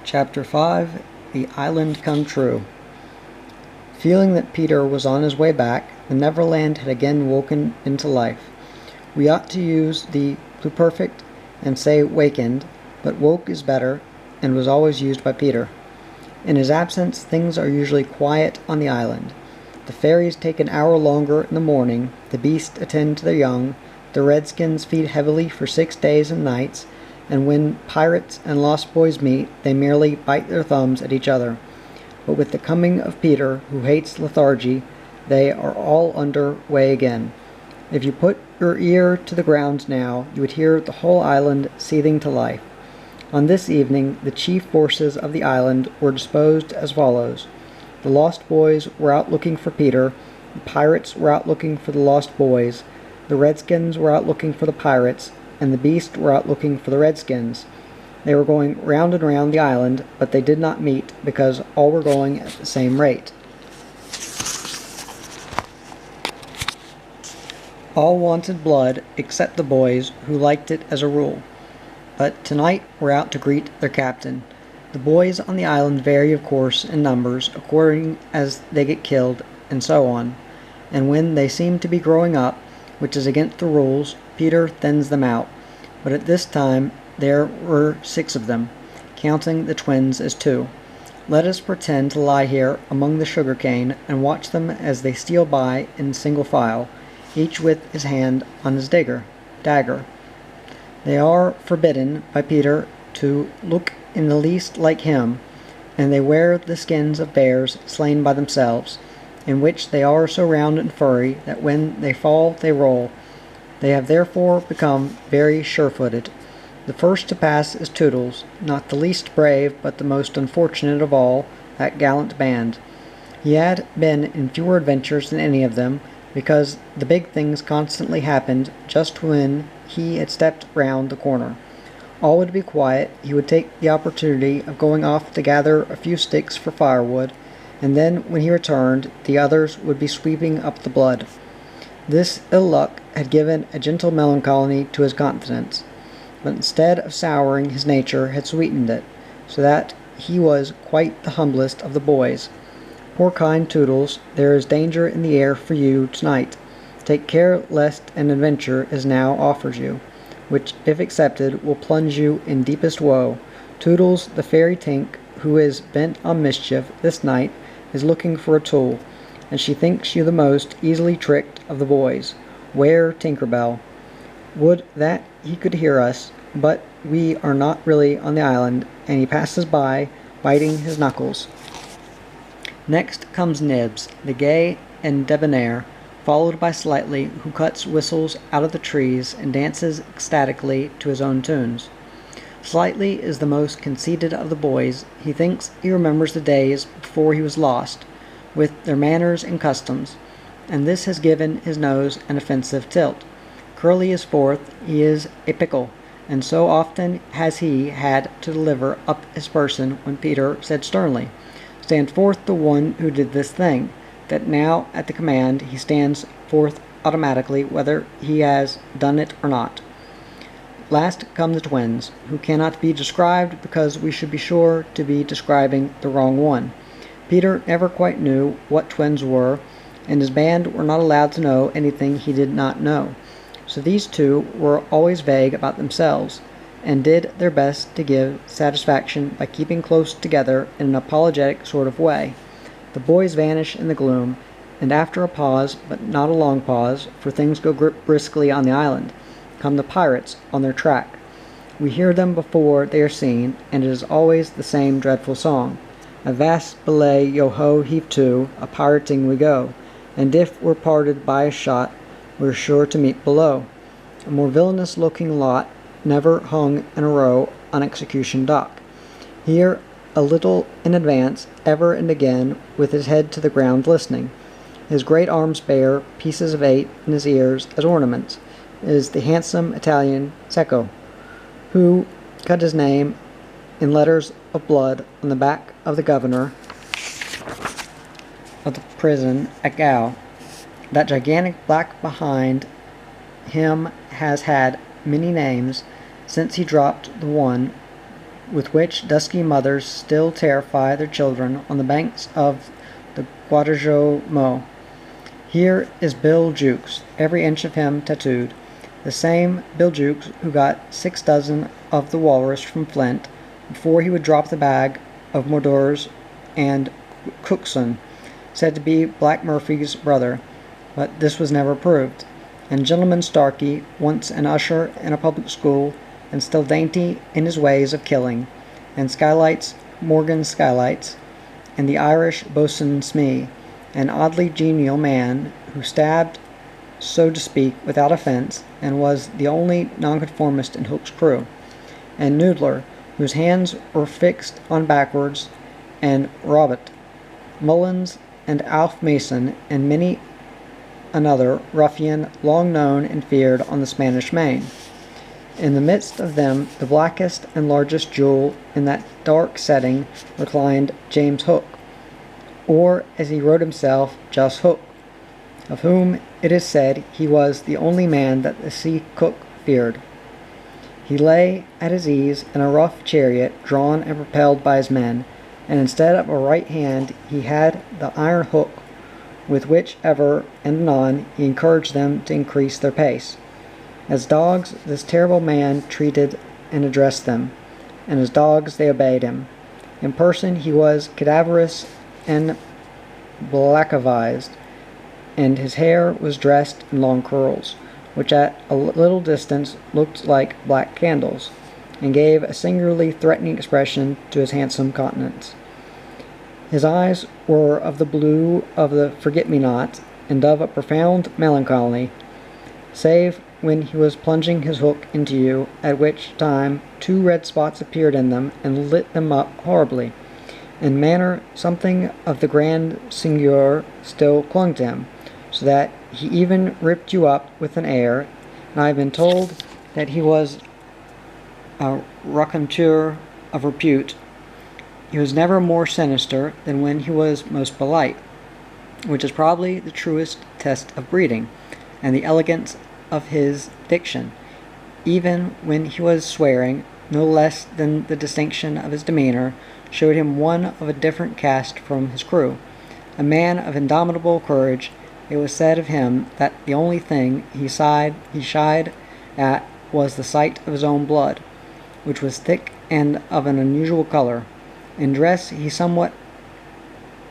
Chapter 5 The Island Come True. Feeling that Peter was on his way back, the Neverland had again woken into life. We ought to use the pluperfect and say wakened, but woke is better, and was always used by Peter. In his absence, things are usually quiet on the island. The fairies take an hour longer in the morning, the beasts attend to their young, the redskins feed heavily for 6 days and nights, and when pirates and lost boys meet, they merely bite their thumbs at each other. But with the coming of Peter, who hates lethargy, they are all under way again. If you put your ear to the ground now, you would hear the whole island seething to life. On this evening, the chief forces of the island were disposed as follows. The lost boys were out looking for Peter, the pirates were out looking for the lost boys, the redskins were out looking for the pirates, and the beasts were out looking for the redskins. They were going round and round the island, but they did not meet, because all were going at the same rate. All wanted blood, except the boys, who liked it as a rule. But tonight were out to greet their captain. The boys on the island vary, of course, in numbers, according as they get killed, and so on. And when they seem to be growing up, which is against the rules, Peter thins them out. But at this time there were 6 of them, counting the twins as 2. Let us pretend to lie here among the sugar cane and watch them as they steal by in single file, each with his hand on his dagger. They are forbidden by Peter to look in the least like him, and they wear the skins of bears slain by themselves, in which they are so round and furry that when they fall they roll. They have therefore become very sure-footed. The first to pass is Toodles, not the least brave, but the most unfortunate of all that gallant band. He had been in fewer adventures than any of them, because the big things constantly happened just when he had stepped round the corner. All would be quiet. He would take the opportunity of going off to gather a few sticks for firewood, and then when he returned, the others would be sweeping up the blood. This ill luck had given a gentle melancholy to his countenance, but instead of souring his nature had sweetened it, so that he was quite the humblest of the boys. Poor kind Toodles, there is danger in the air for you tonight. Take care lest an adventure as now offers you, which, if accepted, will plunge you in deepest woe. Toodles, the fairy Tink, who is bent on mischief this night, is looking for a tool, and she thinks you the most easily tricked of the boys. 'Ware Tinker Bell. Would that he could hear us, but we are not really on the island, and he passes by, biting his knuckles. Next comes Nibs, the gay and debonair, followed by Slightly, who cuts whistles out of the trees and dances ecstatically to his own tunes. Slightly is the most conceited of the boys. He thinks he remembers the days before he was lost, with their manners and customs, and this has given his nose an offensive tilt. Curly is fourth. He is a pickle, and so often has he had to deliver up his person when Peter said sternly, "Stand forth the one who did this thing," that now at the command he stands forth automatically whether he has done it or not. Last come the twins, who cannot be described because we should be sure to be describing the wrong one. Peter never quite knew what twins were, and his band were not allowed to know anything he did not know. So these two were always vague about themselves, and did their best to give satisfaction by keeping close together in an apologetic sort of way. The boys vanish in the gloom, and after a pause, but not a long pause, for things go briskly on the island, come the pirates on their track. We hear them before they are seen, and it is always the same dreadful song. Avast belay, yo-ho, heave to, a pirating we go, and if we're parted by a shot, we're sure to meet below. A more villainous-looking lot never hung in a row on Execution Dock. Here, a little in advance, ever and again, with his head to the ground listening, his great arms bare, pieces of 8 in his ears as ornaments, is the handsome Italian Cecco, who cut his name in letters of blood on the back of the governor of the prison at Gao. That gigantic black behind him has had many names since he dropped the one with which dusky mothers still terrify their children on the banks of the Guadalajara. Here is Bill Jukes, every inch of him tattooed, the same Bill Jukes who got 6 dozen of the walrus from Flint before he would drop the bag of Modors and Cookson, said to be Black Murphy's brother, but this was never proved. And Gentleman Starkey, once an usher in a public school, and still dainty in his ways of killing, and Skylights, Morgan Skylights, and the Irish Boatswain Smee, an oddly genial man who stabbed, so to speak, without offense, and was the only nonconformist in Hook's crew, and Noodler, whose hands were fixed on backwards, and Robert, Mullins, and Alf Mason, and many another ruffian long known and feared on the Spanish Main. In the midst of them, the blackest and largest jewel in that dark setting reclined James Hook, or, as he wrote himself, just Hook, of whom it is said he was the only man that the sea cook feared. He lay at his ease in a rough chariot drawn and propelled by his men, and instead of a right hand he had the iron hook with which ever and anon he encouraged them to increase their pace. As dogs this terrible man treated and addressed them, and as dogs they obeyed him. In person he was cadaverous and black-avised, and his hair was dressed in long curls, which at a little distance looked like black candles, and gave a singularly threatening expression to his handsome countenance. His eyes were of the blue of the forget-me-not, and of a profound melancholy, save when he was plunging his hook into you, at which time 2 red spots appeared in them and lit them up horribly. In manner something of the grand seigneur still clung to him, so that he even ripped you up with an air, and I have been told that he was a raconteur of repute. He was never more sinister than when he was most polite, which is probably the truest test of breeding, and the elegance of his diction. Even when he was swearing, no less than the distinction of his demeanor showed him one of a different caste from his crew. A man of indomitable courage, it was said of him that the only thing he shied at was the sight of his own blood, which was thick and of an unusual color. In dress he somewhat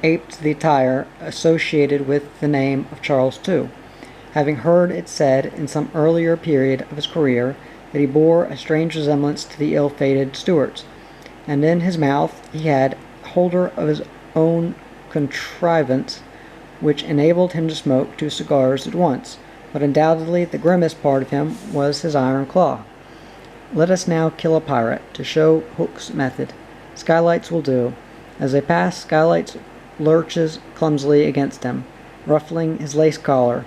aped the attire associated with the name of Charles II, having heard it said in some earlier period of his career that he bore a strange resemblance to the ill-fated Stuarts, and in his mouth he had a holder of his own contrivance, which enabled him to smoke 2 cigars at once, but undoubtedly the grimmest part of him was his iron claw. Let us now kill a pirate, to show Hook's method. Skylights will do. As they pass, Skylights lurches clumsily against him, ruffling his lace collar.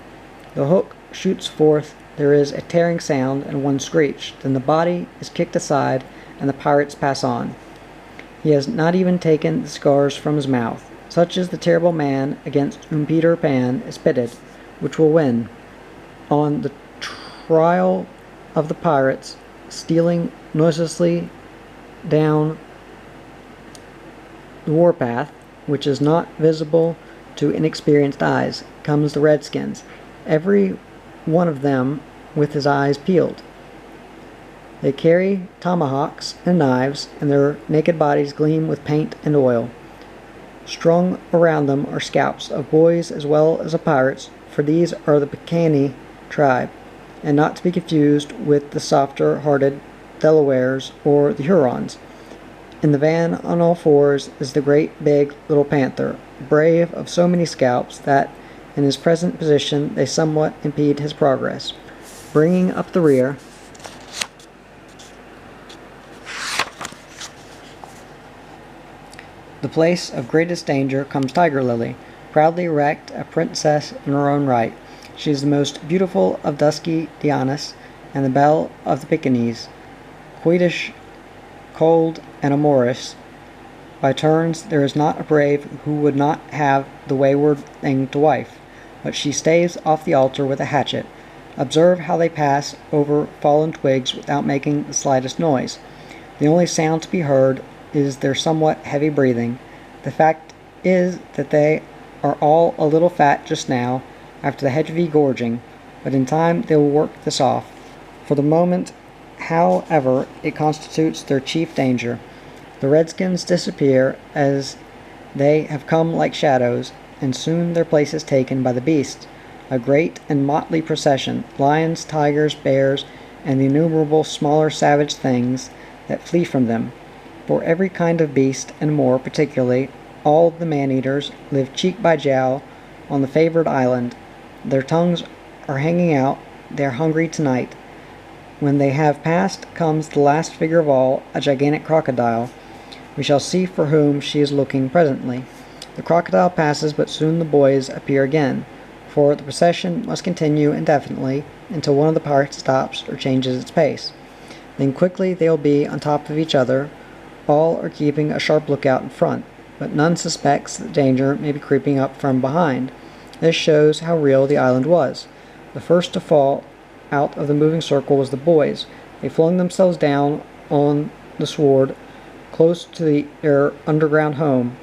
The hook shoots forth, there is a tearing sound and 1 screech, then the body is kicked aside, and the pirates pass on. He has not even taken the cigars from his mouth. Such is the terrible man against whom Peter Pan is pitted, which will win. On the trial of the pirates, stealing noiselessly down the warpath, which is not visible to inexperienced eyes, comes the redskins, every one of them with his eyes peeled. They carry tomahawks and knives, and their naked bodies gleam with paint and oil. Strung around them are scalps of boys as well as of pirates, for these are the Picanni tribe, and not to be confused with the softer-hearted Delawares or the Hurons. In the van on all fours is the great big little panther, brave of so many scalps that in his present position they somewhat impede his progress. Bringing up the rear, the place of greatest danger, comes Tiger Lily, proudly erect, a princess in her own right. She is the most beautiful of dusky Dianas, and the belle of the Pekingese, coquettish, cold, and amorous. By turns there is not a brave who would not have the wayward thing to wife, but she staves off the altar with a hatchet. Observe how they pass over fallen twigs without making the slightest noise. The only sound to be heard is their somewhat heavy breathing. The fact is that they are all a little fat just now, after the heavy gorging, but in time they will work this off. For the moment, however, it constitutes their chief danger. The redskins disappear as they have come like shadows, and soon their place is taken by the beasts, a great and motley procession, lions, tigers, bears, and the innumerable smaller savage things that flee from them. For every kind of beast, and more particularly all the man-eaters, live cheek by jowl on the favored island. Their tongues are hanging out, they are hungry tonight. When they have passed comes the last figure of all, a gigantic crocodile. We shall see for whom she is looking presently. The crocodile passes, but soon the boys appear again, for the procession must continue indefinitely until one of the pirates stops or changes its pace. Then quickly they will be on top of each other. All are keeping a sharp lookout in front, but none suspects that danger may be creeping up from behind. This shows how real the island was. The first to fall out of the moving circle was the boys. They flung themselves down on the sward close to their underground home.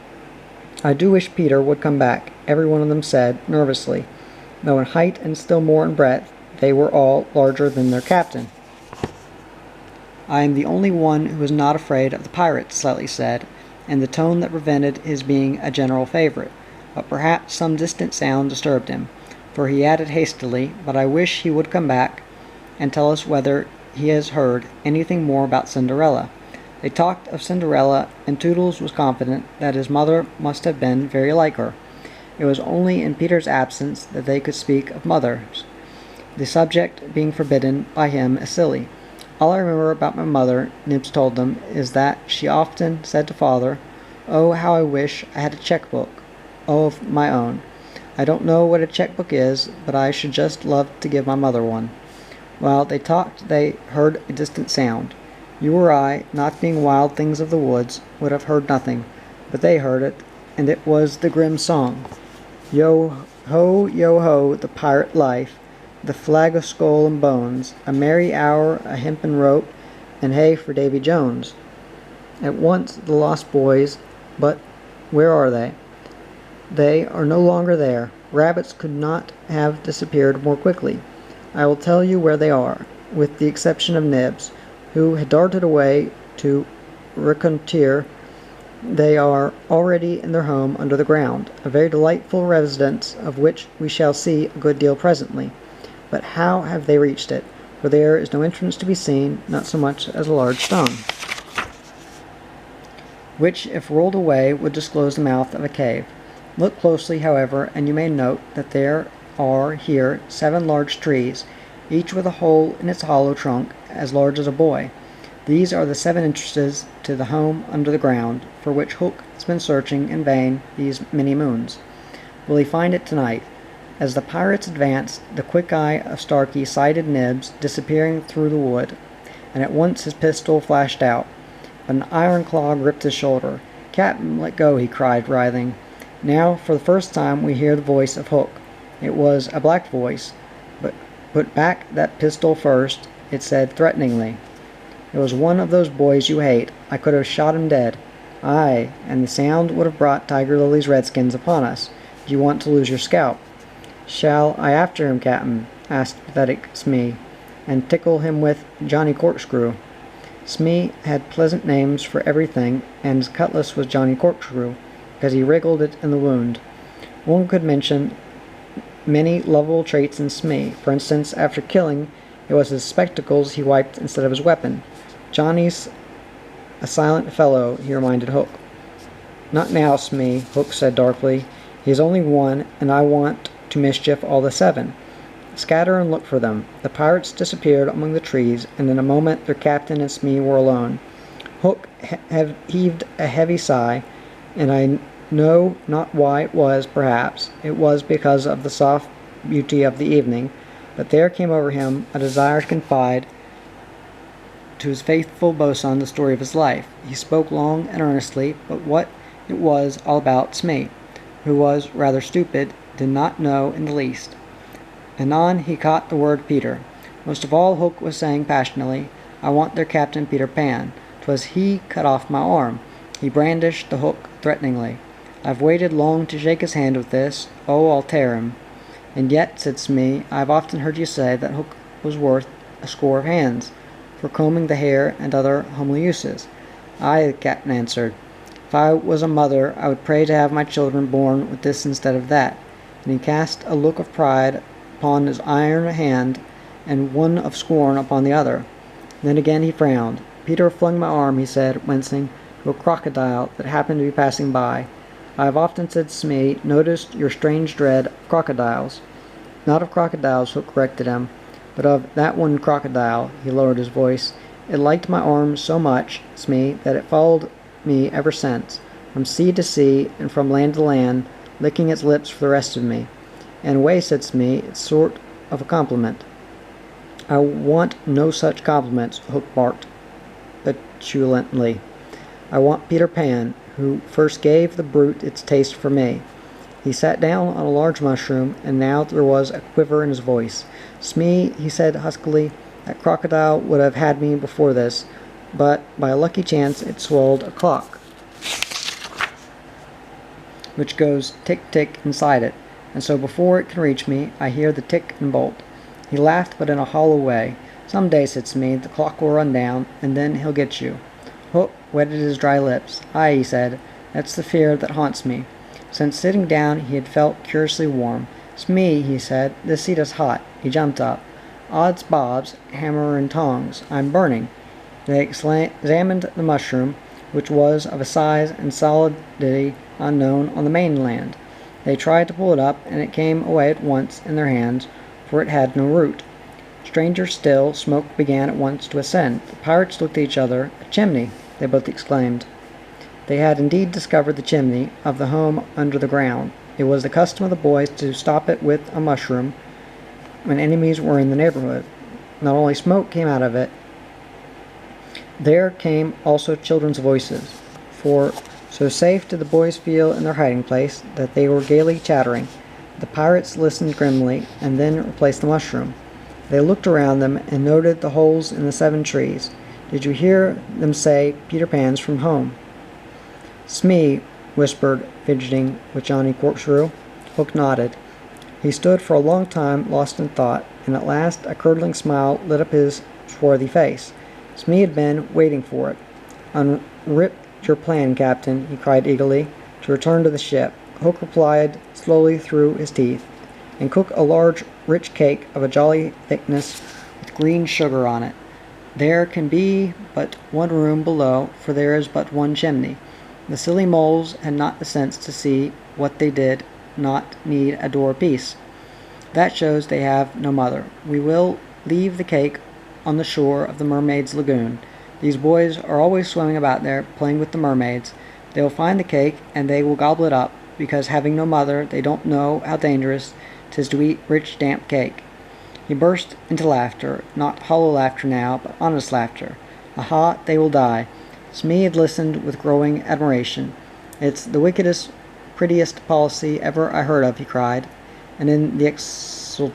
"I do wish Peter would come back," every one of them said, nervously, though in height and still more in breadth they were all larger than their captain. "I am the only one who is not afraid of the pirates," Slightly said, in the tone that prevented his being a general favorite, but perhaps some distant sound disturbed him, for he added hastily, "But I wish he would come back and tell us whether he has heard anything more about Cinderella." They talked of Cinderella, and Toodles was confident that his mother must have been very like her. It was only in Peter's absence that they could speak of mothers, the subject being forbidden by him as silly. "All I remember about my mother," Nibs told them, "is that she often said to Father, 'Oh, how I wish I had a checkbook of my own. I don't know what a checkbook is, but I should just love to give my mother one.'" While they talked they heard a distant sound. You or I, not being wild things of the woods, would have heard nothing, but they heard it, and it was the grim song. Yo ho, the pirate life, the flag of skull and bones, a merry hour, a hempen rope, and hey for Davy Jones. At once the lost boys, but where are they? They are no longer there. Rabbits could not have disappeared more quickly. I will tell you where they are, with the exception of Nibs, who had darted away to reconnoitre. They are already in their home under the ground, a very delightful residence of which we shall see a good deal presently. But how have they reached it? For there is no entrance to be seen, not so much as a large stone, which, if rolled away, would disclose the mouth of a cave. Look closely, however, and you may note that there are here 7 large trees, each with a hole in its hollow trunk as large as a boy. These are the 7 entrances to the home under the ground, for which Hook has been searching in vain these many moons. Will he find it tonight? As the pirates advanced, the quick eye of Starkey sighted Nibs disappearing through the wood, and at once his pistol flashed out. But an iron claw gripped his shoulder. "Captain, let go," he cried, writhing. Now, for the first time, we hear the voice of Hook. It was a black voice, but "Put back that pistol first," it said threateningly. "It was one of those boys you hate. I could have shot him dead. Aye, and the sound would have brought Tiger Lily's redskins upon us. Do you want to lose your scalp?" "Shall I after him, Captain?" asked pathetic Smee, "and tickle him with Johnny Corkscrew?" Smee had pleasant names for everything, and his cutlass was Johnny Corkscrew, because he wriggled it in the wound. One could mention many lovable traits in Smee. For instance, after killing, it was his spectacles he wiped instead of his weapon. "Johnny's a silent fellow," he reminded Hook. "Not now, Smee," Hook said darkly. "He is only one, and I want to mischief all the 7. Scatter and look for them." The pirates disappeared among the trees, and in a moment their captain and Smee were alone. Hook heaved a heavy sigh, and I know not why it was. Perhaps it was because of the soft beauty of the evening, but there came over him a desire to confide to his faithful boatswain the story of his life. He spoke long and earnestly, but what it was all about Smee, who was rather stupid, did not know in the least. Anon he caught the word Peter. Most of all, Hook was saying passionately, "I want their Captain Peter Pan. 'Twas he cut off my arm. He brandished the hook threateningly. I've waited long to shake his hand with this. Oh, I'll tear him. And yet, said Smee, I've often heard you say that hook was worth a score of hands, for combing the hair and other homely uses. Aye, the captain answered. If I was a mother, I would pray to have my children born with this instead of that. And he cast a look of pride upon his iron hand, and one of scorn upon the other. Then again he frowned. Peter flung my arm, he said, wincing, to a crocodile that happened to be passing by. I have often, said Smee, noticed your strange dread of crocodiles. Not of crocodiles, Hook corrected him, but of that one crocodile. He lowered his voice. It liked my arm so much, Smee, that it followed me ever since, from sea to sea and from land to land, licking its lips for the rest of me. In a way, said Smee, it's sort of a compliment. I want no such compliments, Hook barked petulantly. I want Peter Pan, who first gave the brute its taste for me. He sat down on a large mushroom, and now there was a quiver in his voice. Smee, he said huskily, that crocodile would have had me before this, but by a lucky chance it swallowed a clock, which goes tick-tick inside it, and so before it can reach me, I hear the tick and bolt. He laughed, but in a hollow way. Some day, said Smee, the clock will run down, and then he'll get you. Hook wetted his dry lips. Aye, he said, that's the fear that haunts me. Since sitting down he had felt curiously warm. Smee, he said, this seat is hot. He jumped up. Odds bobs, hammer and tongs, I'm burning. They examined the mushroom, which was of a size and solidity unknown on the mainland. They tried to pull it up, and it came away at once in their hands, for it had no root. Stranger still, smoke began at once to ascend. The pirates looked at each other. A chimney, they both exclaimed. They had indeed discovered the chimney of the home under the ground. It was the custom of the boys to stop it with a mushroom when enemies were in the neighborhood. Not only smoke came out of it, there came also children's voices, for so safe did the boys feel in their hiding place that they were gaily chattering. The pirates listened grimly, and then replaced the mushroom. They looked around them and noted the holes in the 7 trees. Did you hear them say, Peter Pan's from home? Smee, whispered, fidgeting with Johnny Corkscrew. Hook nodded. He stood for a long time, lost in thought, and at last a curdling smile lit up his swarthy face. Smee had been waiting for it. Unrip your plan, Captain, he cried eagerly, to return to the ship. Hook replied slowly through his teeth, and cook a large, rich cake of a jolly thickness with green sugar on it. There can be but one room below, for there is but one chimney. The silly moles had not the sense to see what they did not need a door apiece. That shows they have no mother. We will leave the cake on the shore of the mermaids' lagoon. These boys are always swimming about there, playing with the mermaids. They will find the cake, and they will gobble it up, because having no mother, they don't know how dangerous 'tis to eat rich, damp cake. He burst into laughter, not hollow laughter now, but honest laughter. Aha, they will die. Smee had listened with growing admiration. It's the wickedest, prettiest policy ever I heard of, he cried, and in the exultation